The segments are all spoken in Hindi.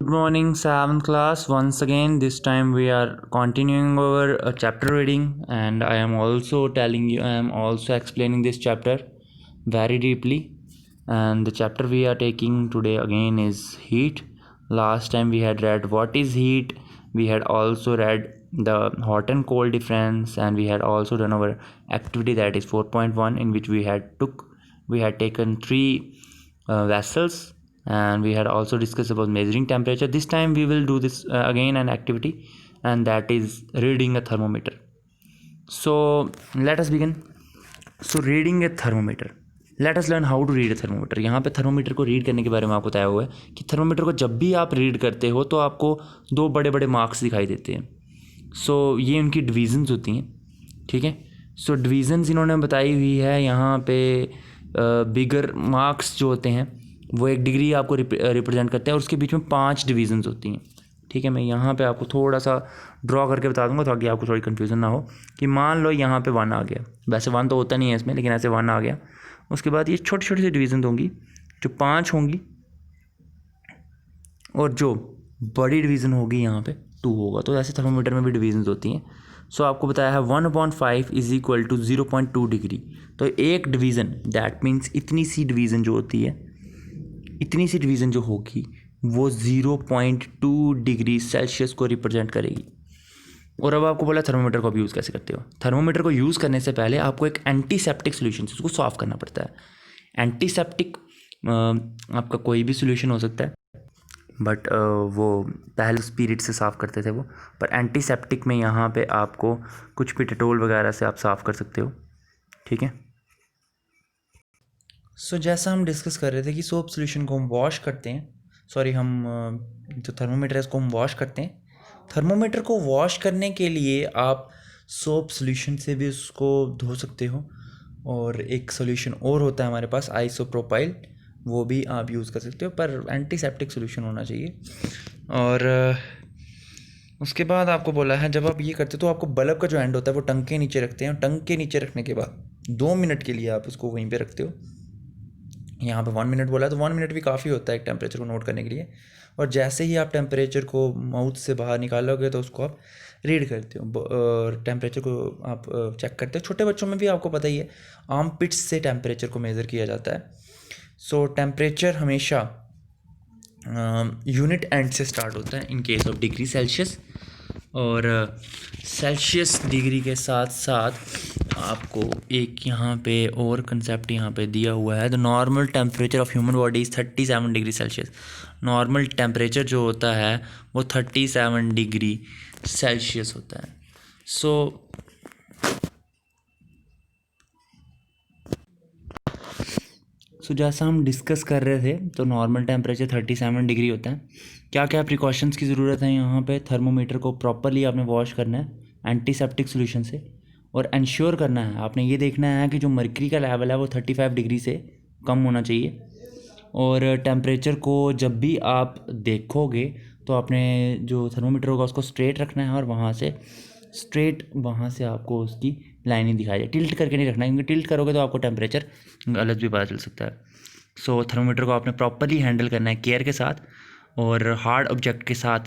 Good morning, 7th class. Once again, this time we are continuing our chapter reading, and I am also explaining this chapter very deeply. And the chapter we are taking today again is heat. Last time we had read what is heat, we had also read the hot and cold difference, and we had also done our activity, that is 4.1, in which we had taken three vessels, and we had also discussed about measuring temperature. This time we will do this again an activity, and that is reading a thermometer. So let us begin. So reading a thermometer, let us learn how to read a thermometer. यहाँ पे थर्मोमीटर को रीड करने के बारे में आपको बताया हुआ है कि थर्मोमीटर को जब भी आप रीड करते हो तो आपको दो बड़े बड़े मार्क्स दिखाई देते हैं. सो ये उनकी डिवीज़न्स होती हैं. ठीक है. सो डिवीज़न्स इन्होंने बताई हुई है यहाँ पे. बिगर मार्क्स जो होते हैं वो 1 डिग्री आपको रिप्रेजेंट करते हैं, और उसके बीच में 5 डिवीज़न्स होती हैं. ठीक है. मैं यहाँ पे आपको थोड़ा सा ड्रॉ करके बता दूंगा ताकि आपको थोड़ी कन्फ्यूज़न ना हो. कि मान लो यहाँ पे 1 आ गया, वैसे 1 तो होता नहीं है इसमें, लेकिन ऐसे 1 आ गया. उसके बाद ये छोटी छोटी सी डिवीज़न होंगी जो 5 होंगी, और जो बड़ी डिवीज़न होगी यहाँ पे 2 होगा. तो ऐसे थर्मोमीटर में भी डिवीज़न्स होती हैं. सो आपको बताया है 1/5 इज इक्वल टू 0.2 डिग्री. तो एक डिवीज़न, दैट मीन्स इतनी सी डिवीज़न जो होती है, इतनी सी डिवीज़न जो होगी वो 0.2 डिग्री सेल्सियस को रिप्रेजेंट करेगी. और अब आपको बोला थर्मोमीटर को आप यूज़ कैसे करते हो. थर्मोमीटर को यूज़ करने से पहले आपको एक एंटीसेप्टिक सोल्यूशन से उसको साफ़ करना पड़ता है. एंटीसेप्टिक आपका कोई भी सोल्यूशन हो सकता है, बट वो पहले स्पिरिट से साफ़ करते थे वो. पर एंटीसेप्टिक में यहाँ पे आपको कुछ भी डेटोल वगैरह से आप साफ़ कर सकते हो. ठीक है. सो जैसा हम डिस्कस कर रहे थे कि सोप सोल्यूशन को हम वॉश करते हैं, हम जो थर्मोमीटर है इसको हम वॉश करते हैं. थर्मोमीटर को वॉश करने के लिए आप सोप सोल्यूशन से भी उसको धो सकते हो, और एक सोल्यूशन और होता है हमारे पास आइसोप्रोपाइल, वो भी आप यूज़ कर सकते हो, पर एंटीसेप्टिक सोल्यूशन होना चाहिए. और उसके बाद आपको बोला है जब आप ये करते हो तो आपको बल्ब का जो एंड होता है वो टंग के नीचे रखते हैं, और टंग के नीचे रखने के बाद 2 मिनट के लिए आप उसको वहीं पे रखते हो. यहाँ पे 1 मिनट बोला है तो 1 मिनट भी काफ़ी होता है एक टेम्परेचर को नोट करने के लिए. और जैसे ही आप टेम्परेचर को माउथ से बाहर निकालोगे तो उसको आप रीड करते हो, और टेम्परेचर को आप चेक करते हो. छोटे बच्चों में भी आपको पता ही है आर्म पिट्स से टेम्परेचर को मेज़र किया जाता है. सो टेम्परेचर हमेशा यूनिट एंड से स्टार्ट होता है in case of degree Celsius. और सेल्सियस डिग्री के साथ साथ आपको एक यहाँ पे और कंसेप्ट यहाँ पे दिया हुआ है. The normal temperature of human body is 37 degree Celsius. Normal temperature जो होता है वो 37 डिग्री सेल्सियस होता है. सो जैसा हम डिस्कस कर रहे थे तो नॉर्मल टेम्परेचर 37 डिग्री होता है. क्या क्या प्रिकॉशंस की ज़रूरत है यहाँ पे. थर्मोमीटर को प्रॉपरली आपने वॉश करना है एंटीसेप्टिक सोल्यूशन से, और इंश्योर करना है, आपने ये देखना है कि जो मर्करी का लेवल है वो 35 डिग्री से कम होना चाहिए. और टेम्परेचर को जब भी आप देखोगे तो आपने जो थर्मोमीटर होगा उसको स्ट्रेट रखना है, और वहाँ से आपको उसकी लाइनिंग दिखाई जाए. टिल्ट करके नहीं रखना है, क्योंकि टिल्ट करोगे तो आपको टेम्परेचर गलत भी पता चल सकता है. सो थर्मोमीटर को आपने प्रॉपरली हैंडल करना है केयर के साथ और हार्ड ऑब्जेक्ट के साथ,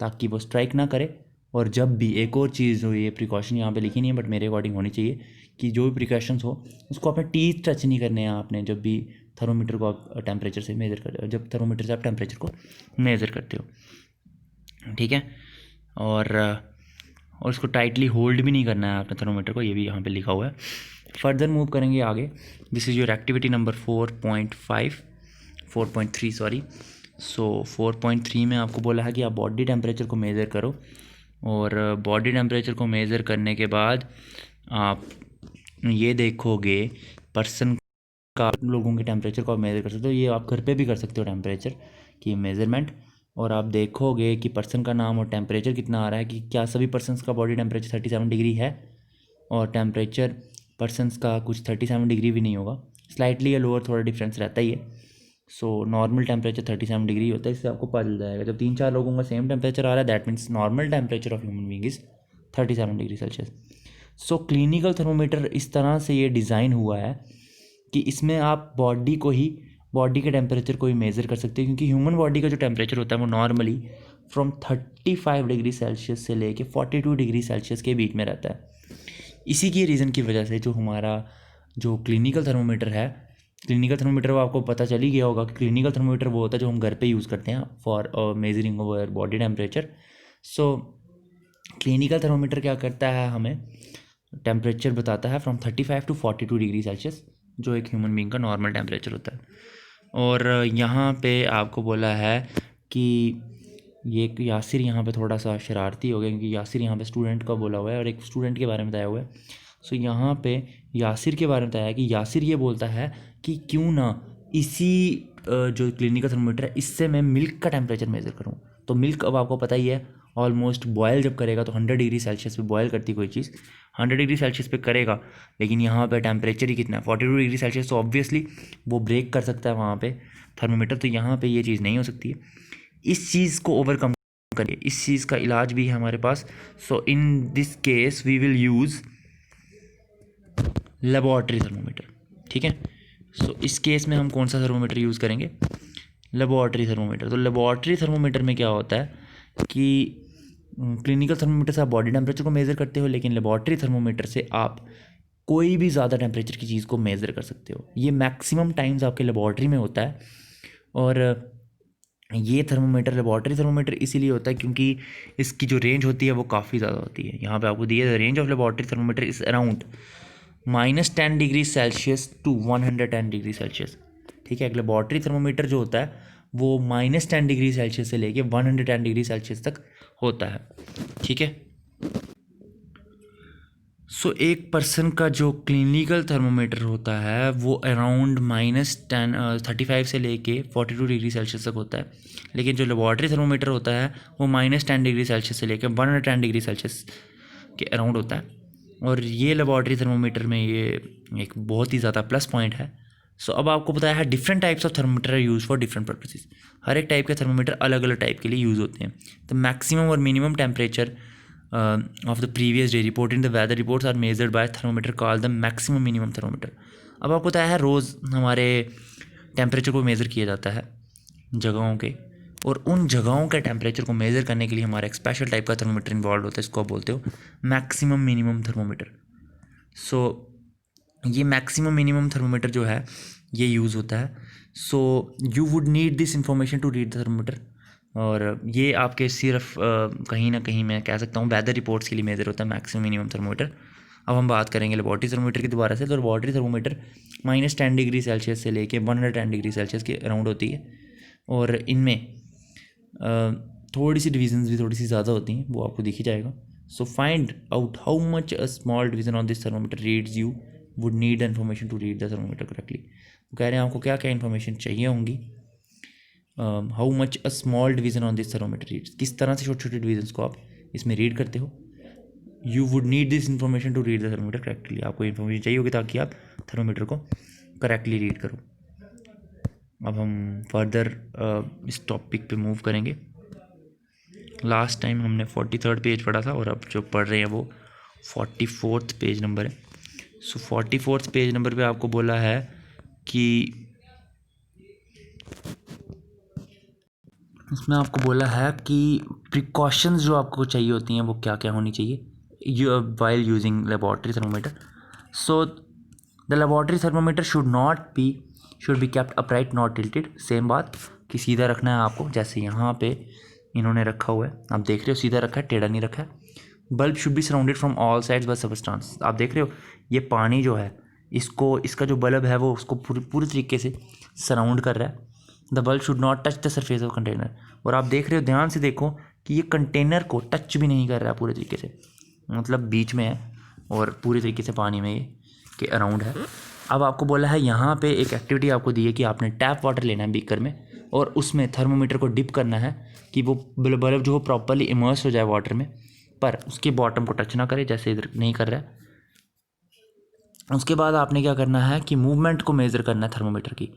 ताकि वो स्ट्राइक ना करे. और जब भी एक और चीज़ हो, ये प्रिकॉशन यहाँ पे लिखी नहीं है बट मेरे अकॉर्डिंग होनी चाहिए, कि जो भी प्रिकॉशंस हो उसको आपने टीथ टच नहीं करने हैं आपने, जब भी थर्मोमीटर को आप टेम्परेचर से मेज़र कर जब थर्मोमीटर से आप टेम्परेचर को मेज़र करते हो. ठीक है. और उसको टाइटली होल्ड भी नहीं करना है आपने थर्मोमीटर को, ये भी यहाँ पे लिखा हुआ है. फर्दर मूव करेंगे आगे. This is your activity number 4.3 sorry. So 4.3 में आपको बोला है कि आप बॉडी टेम्परेचर को मेज़र करो, और बॉडी टेम्परेचर को मेज़र करने के बाद आप ये देखोगे पर्सन का, लोगों के टेम्परेचर को आप मेज़र कर सकते हो. ये आप घर पे भी कर सकते हो टेम्परेचर की मेज़रमेंट, और आप देखोगे कि पर्सन का नाम और टेम्परेचर कितना आ रहा है, कि क्या सभी पर्सन्स का बॉडी टेम्परेचर 37 डिग्री है, और टेम्परेचर पर्सन्स का कुछ 37 डिग्री भी नहीं होगा, स्लाइटली या लोअर थोड़ा डिफरेंस रहता ही है. सो नॉर्मल टेम्परेचर 37 डिग्री होता है. इससे आपको पता चल जाएगा जब 3-4 लोगों का सेम टेम्परेचर आ रहा है, that means normal temperature of human being is 37 degree Celsius. So clinical thermometer इस तरह से ये डिज़ाइन हुआ है कि इसमें आप बॉडी को ही बॉडी के टेम्परेचर को ही मेज़र कर सकते हैं, क्योंकि ह्यूमन बॉडी का जो टेम्परेचर होता है वो नॉर्मली फ्रॉम 35 डिग्री सेल्सियस से लेके 42 डिग्री सेल्सियस के बीच में रहता है। इसी की रीज़न की वजह से जो हमारा जो क्लिनिकल थर्मोमीटर है, क्लिनिकल थर्मोमीटर वो आपको पता चल ही गया होगा कि क्लिनिकल थर्मोमीटर वो होता है जो हम घर पे यूज़ करते हैं for measuring over body temperature. So clinical thermometer क्या करता है, हमें टेम्परेचर बताता है फ्रॉम 35 टू 42 डिग्री सेल्सियस, जो एक ह्यूमन बीइंग का नॉर्मल टेम्परेचर होता है। और यहाँ पे आपको बोला है कि ये यासिर यहाँ पे थोड़ा सा शरारती हो गया, क्योंकि यासिर यहाँ पे स्टूडेंट का बोला हुआ है और एक स्टूडेंट के बारे में बताया हुआ है। सो यहाँ पे यासिर के बारे में बताया है कि यासिर ये बोलता है कि क्यों ना इसी जो क्लिनिकल थर्मोमीटर है इससे मैं मिल्क का टेम्परेचर मेज़र करूँ। तो मिल्क अब आपको पता ही है, ऑलमोस्ट बॉयल जब करेगा तो 100 डिग्री सेल्सियस पे बॉयल करती कोई चीज़ 100 डिग्री सेल्सियस पे करेगा, लेकिन यहाँ पे टेम्परेचर ही कितना है 42 डिग्री सेल्सियस, तो ऑब्वियसली वो ब्रेक कर सकता है वहाँ पे थर्मोमीटर। तो यहाँ पे ये चीज़ नहीं हो सकती है। इस चीज़ को ओवरकम करिए, इस चीज़ का इलाज भी है हमारे पास। So in this case we will use laboratory thermometer, ठीक है। सो इस केस में हम कौन सा थर्मोमीटर यूज़ करेंगे, लेबॉर्ट्री थर्मोमीटर। तो लेबॉर्ट्री थर्मोमीटर में क्या होता है कि क्लिनिकल थर्मोमीटर से आप बॉडी टेम्परेचर को मेज़र करते हो, लेकिन लेबॉर्ट्री थर्मोमीटर से आप कोई भी ज़्यादा टेम्परेचर की चीज़ को मेज़र कर सकते हो। ये मैक्सिमम टाइम्स आपके लेबॉर्ट्री में होता है। और ये थर्मोमीटर लेबॉर्ट्री थर्मोमीटर इसीलिए होता है क्योंकि इसकी जो रेंज होती है वो काफ़ी ज़्यादा होती है। यहाँ पे आपको दिया है range of laboratory thermometer is around -10 degree Celsius to 110 degree Celsius, ठीक है। एक लेबॉर्ट्री थर्मोमीटर जो होता है वो -10 डिग्री सेल्सियस से लेके 110 डिग्री सेल्सियस तक होता है, ठीक है। सो एक पर्सन का जो क्लिनिकल थर्मोमीटर होता है वो अराउंड -35 से लेके 42 डिग्री सेल्सियस तक होता है, लेकिन जो लेबॉर्ट्री थर्मोमीटर होता है वो -10 डिग्री सेल्सियस से लेकर 110 डिग्री सेल्सियस के अराउंड होता है। और ये लेबॉर्ट्री थर्मोमीटर में ये एक बहुत ही ज़्यादा प्लस पॉइंट है। सो अब आपको बताया है different types of thermometer are use for different purposes. हर एक टाइप के थर्मोमीटर अलग अलग टाइप के लिए यूज़ होते हैं। तो मैक्सिमम और minimum temperature of the previous day reported in the weather reports are measured by thermometer called the maximum minimum thermometer। अब आपको पता है रोज़ हमारे टेम्परेचर को मेज़र किया जाता है जगहों के, और उन जगहों के टेम्परेचर को मेज़र करने के लिए हमारा एक स्पेशल टाइप का थर्मोमीटर इन्वॉल्व होता है, इसको आप बोलते हो मैक्सिमम मिनिमम थर्मोमीटर। सो ये मैक्सिमम मिनिमम थर्मोमीटर जो है ये यूज़ होता है। So you would need this information to read the thermometer. और ये आपके सिर्फ कहीं ना कहीं मैं कह सकता हूँ वेदर रिपोर्ट्स के लिए मेजर होता है मैक्सिमम मिनिमम थर्मोमीटर। अब हम बात करेंगे लेबॉर्ट्री थर्मोमीटर की दोबारा से। तो लेबॉर्ट्री थर्मोमीटर -10 डिग्री सेल्सियस से लेके 110 डिग्री सेल्सियस के अराउंड होती है, और इनमें थोड़ी सी डिविजन्स भी थोड़ी सी ज़्यादा होती हैं, वो आपको दिख ही जाएगा। So find out how much a small division on this thermometer reads you would need information to read the thermometer correctly. वो कह रहे हैं आपको क्या क्या इन्फॉर्मेशन चाहिए होंगी, how much a small division on this thermometer reads, किस तरह से छोटे छोटे डिवीजन्स को आप इसमें रीड करते हो। You would need this information to read the thermometer correctly, आपको इन्फॉर्मेशन चाहिए होगी ताकि आप थर्मोमीटर को करेक्टली रीड करो। अब हम फर्दर इस टॉपिक पे मूव करेंगे। लास्ट टाइम हमने 43rd पेज पढ़ा था और अब जो पढ़ रहे हैं वो 44th पेज नंबर है। सो 44th पेज नंबर पे आपको बोला है कि उसमें आपको बोला है कि प्रिकॉशंस जो आपको चाहिए होती हैं वो क्या क्या होनी चाहिए while using laboratory thermometer. So the laboratory thermometer should be kept upright not tilted. Same बात कि सीधा रखना है आपको, जैसे यहाँ पे इन्होंने रखा हुआ है, आप देख रहे हो सीधा रखा है, टेढ़ा नहीं रखा है। Bulb should be surrounded from all sides by substance. आप देख रहे हो ये पानी जो है इसका जो बल्ब है वो उसको पूरी तरीके से सराउंड कर रहा है। The bulb should not touch the surface of container. और आप देख रहे हो, ध्यान से देखो कि ये कंटेनर को टच भी नहीं कर रहा है पूरे तरीके से, मतलब बीच में है और पूरी तरीके से पानी में ये के अराउंड है। अब आपको बोला है यहाँ पे एक एक्टिविटी आपको दी है कि आपने टैप वाटर लेना है बीकर में और उसमें थर्मोमीटर को डिप करना है कि वो बल्ब जो प्रॉपरली इमर्स हो जाए वाटर में, पर उसके बॉटम को टच ना करे, जैसे इधर नहीं कर रहा है। उसके बाद आपने क्या करना है कि मूवमेंट को मेज़र करना है थर्मोमीटर की,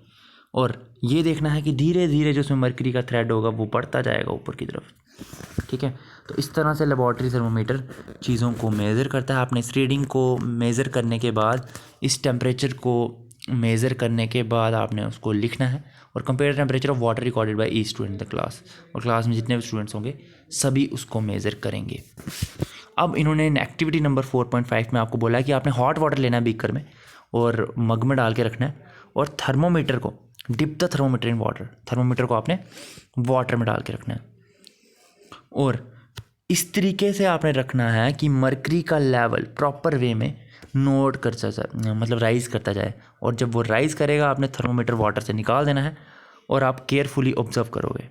और ये देखना है कि धीरे धीरे जो उसमें मर्करी का थ्रेड होगा वो बढ़ता जाएगा ऊपर की तरफ, ठीक है। तो इस तरह से लेबॉर्ट्री थर्मोमीटर चीज़ों को मेज़र करता है। आपने इस रीडिंग को मेज़र करने के बाद इस टेम्परेचर को मेज़र करने के बाद आपने उसको लिखना है और compare temperature of water recorded by each student in the class, और क्लास में जितने भी स्टूडेंट्स होंगे सभी उसको मेज़र करेंगे। अब इन्होंने एक्टिविटी नंबर 4.5 में आपको बोला है कि आपने हॉट वाटर लेना है बीकर में और मग में डाल के रखना है, और थर्मोमीटर को dip the thermometer in water, thermometer को आपने वाटर में डाल के रखना है, और इस तरीके से आपने रखना है कि मरकरी का लेवल प्रॉपर वे में नोट करता जाए, मतलब राइज़ करता जाए, और जब वो राइज़ करेगा आपने थर्मोमीटर वाटर से निकाल देना है और आप केयरफुली ऑब्जर्व करोगे।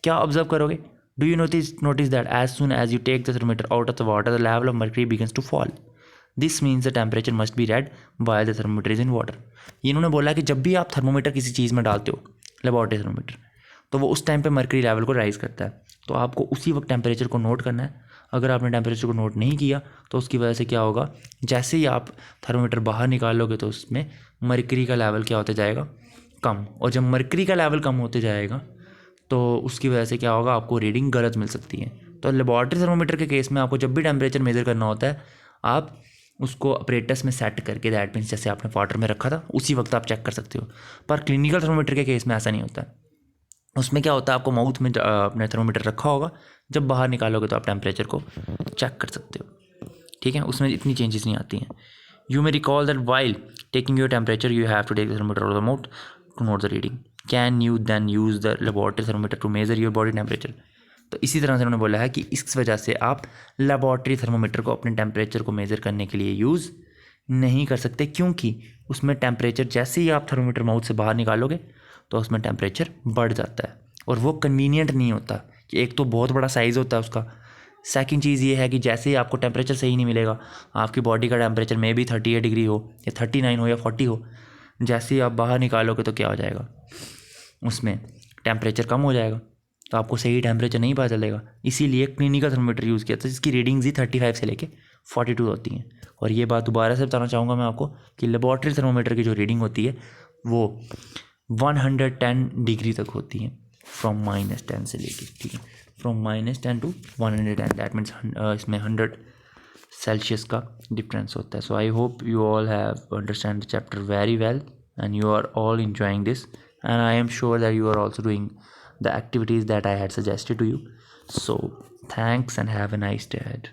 क्या ऑब्जर्व करोगे? Do you notice that as soon as you take the thermometer out of the water the level of mercury begins to fall, this means the temperature must be read while the thermometer is in water. इन्होंने बोला कि जब भी आप थर्मोमीटर किसी चीज़ में डालते हो, लेबॉरेटरी थर्मोमीटर, तो वो उस टाइम पे मर्करी लेवल को राइज़ करता है, तो आपको उसी वक्त टेम्परेचर को नोट करना है। अगर आपने टेम्परेचर को नोट नहीं किया तो उसकी वजह से क्या होगा, जैसे ही आप थर्मोमीटर बाहर निकालोगे तो उसमें मर्करी का लेवल क्या होता जाएगा, कम, और जब मर्करी का लेवल कम होते जाएगा तो उसकी वजह से क्या होगा, आपको रीडिंग गलत मिल सकती है। तो लेबॉरेटरी थर्मोमीटर के केस में आपको जब भी टेम्परेचर मेज़र करना होता है आप उसको अपरेटस में सेट करके, दैट मीन्स जैसे आपने वाटर में रखा था उसी वक्त आप चेक कर सकते हो। पर क्लिनिकल थर्मोमीटर के केस में ऐसा नहीं होता है। उसमें क्या होता है, आपको माउथ में अपने थर्मोमीटर रखा होगा, जब बाहर निकालोगे तो आप टेम्परेचर को चेक कर सकते हो। ठीक है, उसमें इतनी चेंजेस नहीं आती हैं। You may recall that while taking your temperature you have to take the thermometer out of the mouth to note the reading. Can you then use the laboratory thermometer to measure your body temperature. तो इसी तरह से उन्होंने बोला है कि इस वजह से आप लेबॉरेटरी थर्मोमीटर को अपने टेम्परेचर को मेज़र करने के लिए यूज़ नहीं कर सकते, क्योंकि उसमें टेम्परेचर जैसे ही आप थर्मोमीटर माउथ से बाहर निकालोगे तो उसमें टेम्परेचर बढ़ जाता है, और वो कन्वीनियंट नहीं होता कि एक तो बहुत बड़ा साइज़ होता है उसका, सेकंड चीज़ ये है कि जैसे ही आपको टेम्परेचर सही नहीं मिलेगा, आपकी बॉडी का टेम्परेचर मे बी 38 डिग्री हो या 39 हो या 40 हो, जैसे ही आप बाहर निकालोगे तो क्या हो जाएगा, उसमें टेम्परेचर कम हो जाएगा, तो आपको सही टेम्परेचर नहीं पता चलेगा। इसीलिए क्लिनिकल थर्मोमीटर यूज़ किया था जिसकी रीडिंग्स ही 35 से लेके 42 होती हैं। और ये बात दोबारा से बताना चाहूँगा मैं आपको कि लेबॉरेटरी थर्मोमीटर की जो रीडिंग होती है वो 110 डिग्री तक होती है, फ्रॉम -10 से लेके, ठीक है, फ्रॉम -10 टू 110, दैट मीन्स इसमें 100 सेल्सियस का डिफरेंस होता है। So I hope you all have understand the chapter very well and you are all enjoying this, and I am sure that you are also doing the activities that I had suggested to you. So thanks and have a nice day ahead.